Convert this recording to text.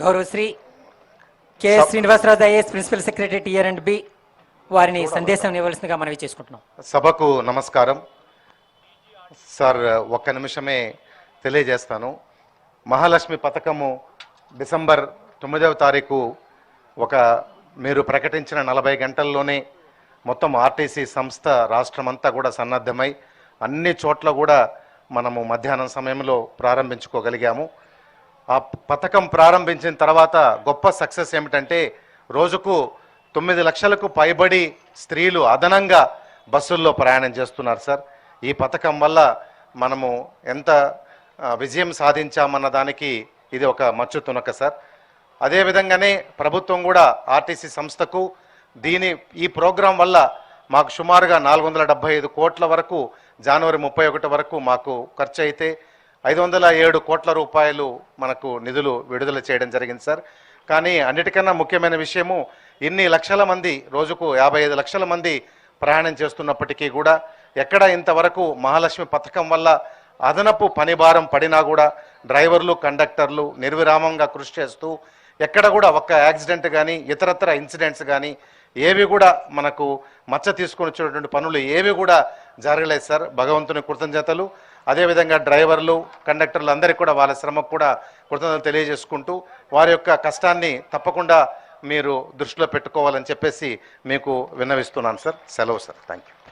గౌరవశ్రీ KS Srinivasarao IAS principal secretary TR and B వారిని సందేశం ఇవ్వవలసిందిగా మనవి చేసుకుంటున్నాం. సభకు నమస్కారం సార్. ఒక్క నిమిషమే తెలియజేస్తాను. మహాలక్ష్మి పథకము డిసెంబర్ 9వ తారీఖు మీరు ప్రకటించిన 40 గంటల్లోనే మొత్తం ఆర్టీసీ సంస్థ రాష్ట్రమంతా కూడా సన్నద్ధమై అన్ని చోట్ల కూడా మనము మధ్యాహ్నం సమయంలో ప్రారంభించుకోగలిగాము. ఆ పథకం ప్రారంభించిన తర్వాత గొప్ప సక్సెస్ ఏమిటంటే రోజుకు 9 లక్షలకు పైబడి స్త్రీలు అదనంగా బస్సుల్లో ప్రయాణం చేస్తున్నారు సార్. ఈ పథకం వల్ల మనము ఎంత విజయం సాధించామన్న దానికి ఇది ఒక మచ్చు తునక సార్. అదేవిధంగానే ప్రభుత్వం కూడా ఆర్టీసీ సంస్థకు ఈ ప్రోగ్రాం వల్ల మాకు సుమారుగా 475 కోట్ల వరకు జనవరి 31 వరకు మాకు ఖర్చు అయితే 507 కోట్ల రూపాయలు మనకు నిధులు విడుదల చేయడం జరిగింది సార్. కానీ అన్నిటికన్నా ముఖ్యమైన విషయము ఇన్ని లక్షల మంది రోజుకు 55 లక్షల మంది ప్రయాణం చేస్తున్నప్పటికీ కూడా ఎక్కడ ఇంతవరకు మహాలక్ష్మి పథకం వల్ల అదనపు పని భారం పడినా కూడా డ్రైవర్లు కండక్టర్లు నిర్విరామంగా కృషి చేస్తూ ఎక్కడ కూడా ఒక్క యాక్సిడెంట్ కానీ ఇతరత్ర ఇన్సిడెంట్స్ కానీ ఏవి కూడా మనకు మచ్చ తీసుకొని వచ్చేటువంటి పనులు ఏవి కూడా జరగలేదు సార్. భగవంతుని కృతజ్ఞతలు. అదేవిధంగా డ్రైవర్లు కండక్టర్లు అందరికీ కూడా వాళ్ళ శ్రమకు కూడా కృతజ్ఞతలు తెలియజేసుకుంటూ వారి యొక్క కష్టాన్ని తప్పకుండా మీరు దృష్టిలో పెట్టుకోవాలని చెప్పేసి మీకు విన్నవిస్తున్నాను సార్. సెలవు సార్. Thank you.